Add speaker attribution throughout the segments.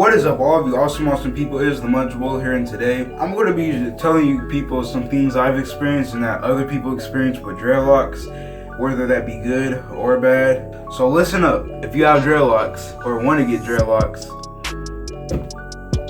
Speaker 1: What is up, all of you awesome people? It is TheMunchBowl here, and today I'm going to be telling you people some things I've experienced and that other people experience with dreadlocks, whether that be good or bad. So listen up. If you have dreadlocks or want to get dreadlocks,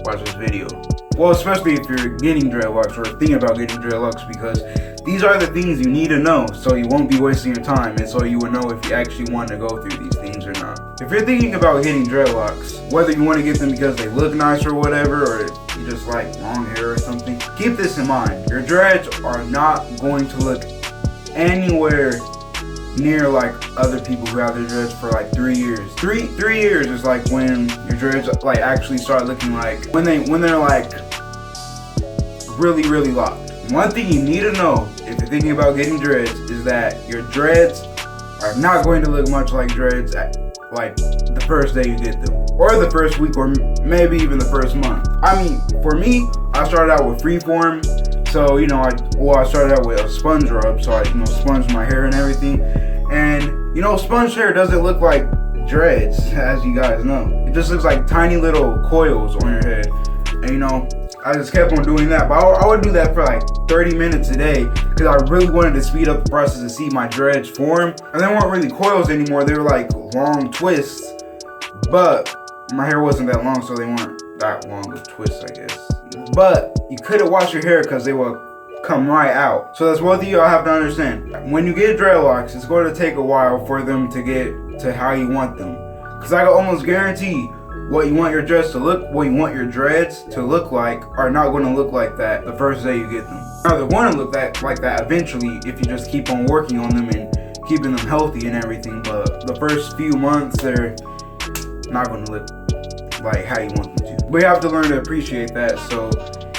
Speaker 1: watch this video. Well, especially if you're getting dreadlocks or thinking about getting dreadlocks, because these are the things you need to know so you won't be wasting your time and so you will know if you actually want to go through these things or not. If you're thinking about getting dreadlocks, whether you want to get them because they look nice or whatever, or you just like long hair or something, keep this in mind. Your dreads are not going to look anywhere near like other people who have their dreads for like 3 years. Three years is like when your dreads like actually start looking like when they're like really locked. One thing you need to know if you're thinking about getting dreads is that your dreads are not going to look much like dreads at like the first day you get them, or the first week, or maybe even the first month. I mean, for me, I started out with Freeform, so you know, I started out with a sponge rub, so I sponged my hair and everything, and sponge hair doesn't look like dreads, as you guys know. It just looks like tiny little coils on your head, and I just kept on doing that, but I would do that for like 30 minutes a day because I really wanted to speed up the process to see my dreads form. And they weren't really coils anymore, they were like long twists, but my hair wasn't that long, so they weren't that long of twists, I guess. But you couldn't wash your hair because they will come right out. So that's one thing you all have to understand. When you get dreadlocks, it's going to take a while for them to get to how you want them, because I can almost guarantee what you want your dreads to look like are not going to look like that the first day you get them. Now they're going to look like that eventually if you just keep on working on them and keeping them healthy and everything, but the first few months they're not going to look like how you want them to. But you have to learn to appreciate that, so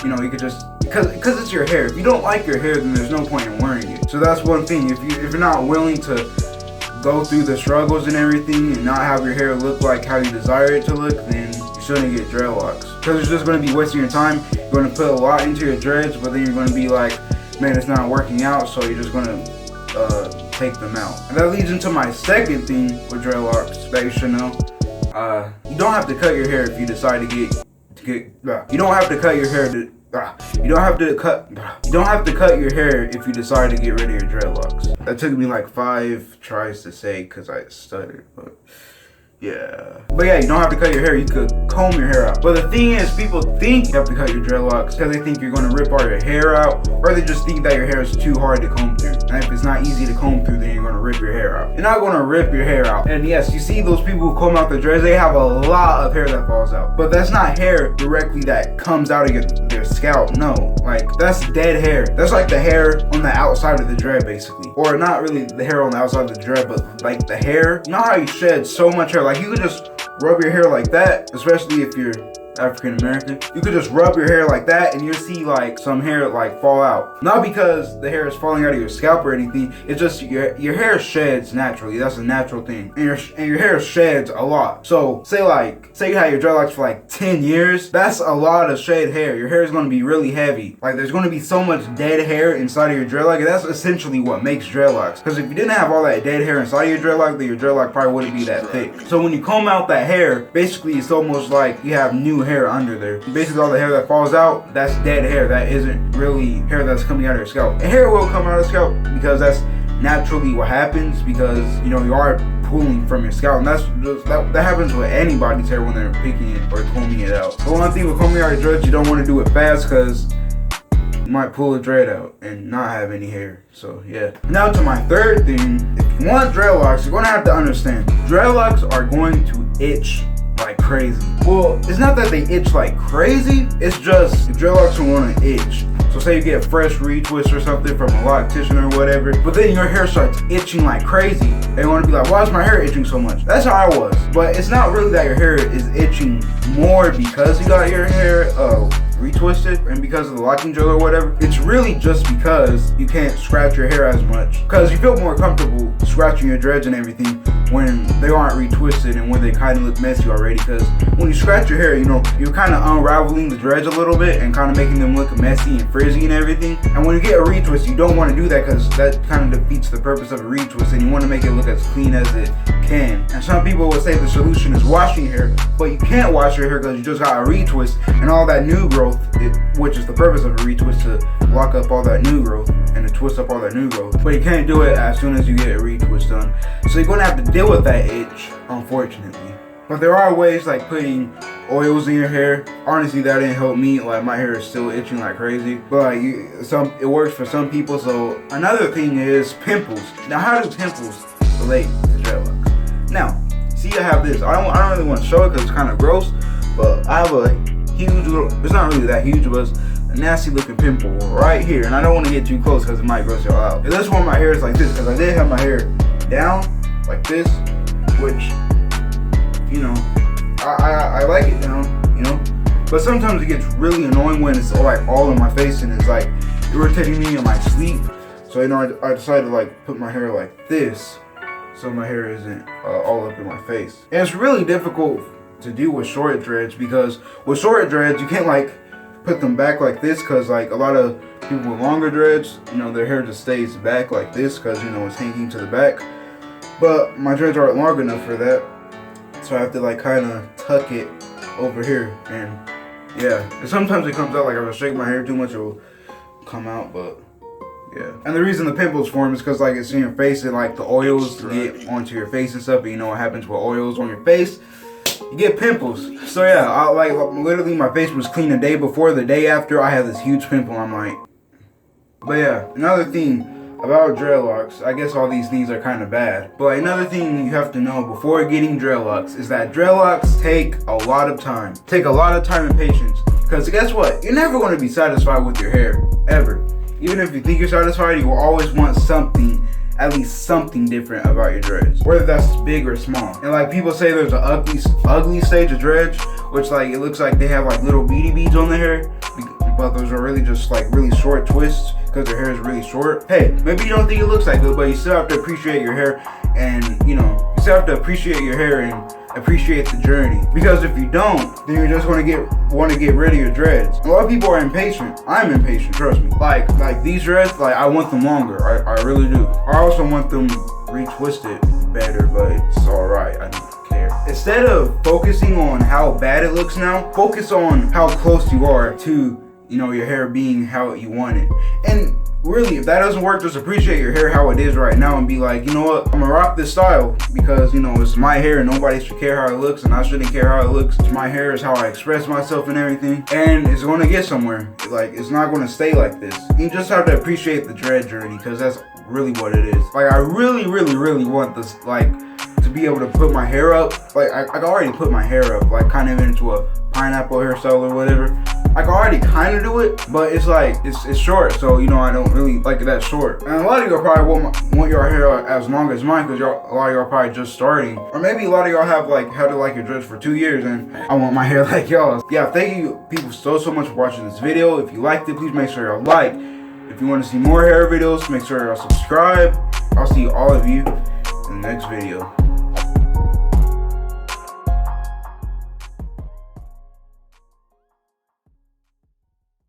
Speaker 1: you could just, because it's your hair. If you don't like your hair, then there's no point in wearing it. So that's one thing. If you're not willing to go through the struggles and everything and not have your hair look like how you desire it to look, then you shouldn't get dreadlocks, because it's just going to be wasting your time. You're going to put a lot into your dreads, but then you're going to be like, man, it's not working out, so you're just going to take them out. And that leads into my second thing with dreadlocks that you should know. You don't have to cut your hair if you decide to get you don't have to cut your hair to you don't have to cut your hair if you decide to get rid of your dreadlocks. That took me like 5 tries to say because I stuttered, but yeah. But yeah, you don't have to cut your hair, you could comb your hair out. But the thing is, people think you have to cut your dreadlocks because they think you're going to rip all your hair out, or they just think that your hair is too hard to comb through. And if it's not easy to comb through, then you're going to rip your hair out. You're not going to rip your hair out. And yes, you see those people who comb out their dreads, they have a lot of hair that falls out. But that's not hair directly that comes out of their scalp, no. Like, that's dead hair. That's like the hair on the outside of the dread, basically. Or not really the hair on the outside of the dread, but like the hair. You know how you shed so much hair? Like, you could just rub your hair like that, especially if you're African American. You could just rub your hair like that and you'll see like some hair like fall out. Not because the hair is falling out of your scalp or anything, it's just your hair sheds naturally. That's a natural thing. And your hair sheds a lot. So say you had your dreadlocks for like 10 years, that's a lot of shed hair. Your hair is going to be really heavy. Like, there's going to be so much dead hair inside of your dreadlock, and that's essentially what makes dreadlocks. Because if you didn't have all that dead hair inside of your dreadlock, then your dreadlock probably wouldn't be that thick. So when you comb out that hair, basically it's almost like you have new hair under there. Basically all the hair that falls out, that's dead hair. That isn't really hair that's coming out of your scalp. And hair will come out of the scalp because that's naturally what happens, because you are pulling from your scalp, and that happens with anybody's hair when they're picking it or combing it out. But one thing with combing out your dreads, you don't want to do it fast because you might pull a dread out and not have any hair. So yeah. Now to my third thing. If you want dreadlocks, you're going to have to understand dreadlocks are going to itch like crazy. Well, it's not that they itch like crazy, it's just the dreadlocks are going to itch. So say you get a fresh retwist or something from a loctician or whatever, but then your hair starts itching like crazy. They want to be like, why is my hair itching so much? That's how I was. But it's not really that your hair is itching more because you got your hair retwisted and because of the locking gel or whatever. It's really just because you can't scratch your hair as much, because you feel more comfortable scratching your dreads and everything when they aren't retwisted and when they kind of look messy already. Because when you scratch your hair, you're kind of unraveling the dreads a little bit and kind of making them look messy and frizzy and everything. And when you get a retwist, you don't want to do that because that kind of defeats the purpose of a retwist, and you want to make it look as clean as it can. And some people would say the solution is washing your hair, but you can't wash your hair because you just got a retwist and all that new growth, which is the purpose of a retwist, to lock up all that new growth and to twist up all that new growth. But you can't do it as soon as you get a retwist done. So you're gonna have to deal with that itch, unfortunately. But there are ways like putting oils in your hair. Honestly, that didn't help me. Like, my hair is still itching like crazy. But like, it works for some people. So another thing is pimples. Now, how do pimples relate to dreadlocks? Now, see, I have this. I don't really want to show it because it's kind of gross. But I have a huge little. It's not really that huge, but it's a nasty looking pimple right here. And I don't want to get too close because it might gross y'all out. And this one, my hair is like this because I did have my hair down like this, which, you know, I like it down, you know, but sometimes it gets really annoying when it's like all in my face and it's like irritating me in my sleep. So, you know, I decided to like put my hair like this so my hair isn't all up in my face. And it's really difficult to do with short dreads because with short dreads you can't like put them back like this because like a lot of people with longer dreads, you know, their hair just stays back like this because, you know, it's hanging to the back. But my dreads aren't long enough for that. So I have to like kind of tuck it over here, and yeah. And sometimes it comes out like if I shake my hair too much, it will come out, but yeah. And the reason the pimples form is because like it's in your face and like the oils get onto your face and stuff. And you know what happens with oils on your face? You get pimples. So yeah, I like literally my face was clean the day before. The day after, I had this huge pimple. I'm like, but yeah. Another thing about dreadlocks, I guess all these things are kind of bad, but another thing you have to know before getting dreadlocks is that dreadlocks take a lot of time. Take a lot of time and patience. Because guess what? You're never going to be satisfied with your hair, ever. Even if you think you're satisfied, you will always want something, at least something different about your dreads. Whether that's big or small. And like people say there's an ugly stage of dreads, which like it looks like they have like little beady beads on their hair. But those are really just like really short twists because their hair is really short. Hey, maybe you don't think it looks like good, but you still have to appreciate your hair, and you know, you still have to appreciate your hair and appreciate the journey. Because if you don't, then you're just want to get rid of your dreads. A lot of people are impatient. I'm impatient, trust me. Like these dreads, like I want them longer. I really do. I also want them retwisted better, but it's alright. I don't care. Instead of focusing on how bad it looks now, focus on how close you are to, you know, your hair being how you want it. And really, if that doesn't work, just appreciate your hair how it is right now and be like, you know what, I'm gonna rock this style because, you know, it's my hair and nobody should care how it looks and I shouldn't care how it looks. It's my hair, is how I express myself and everything, and it's gonna get somewhere. Like, it's not gonna stay like this. You just have to appreciate the dread journey because that's really what it is. Like, I really want this, like, to be able to put my hair up. Like, I can already put my hair up, like, kind of into a pineapple hairstyle or whatever. I can already kind of do it, but it's like, it's short, so, you know, I don't really like it that short. And a lot of y'all probably want your hair as long as mine, because a lot of y'all probably just starting. Or maybe a lot of y'all have like had to like your dreads for 2 years, and I want my hair like y'all. Yeah, thank you people so much for watching this video. If you liked it, please make sure y'all like. If you want to see more hair videos, make sure y'all subscribe. I'll see all of you in the next video.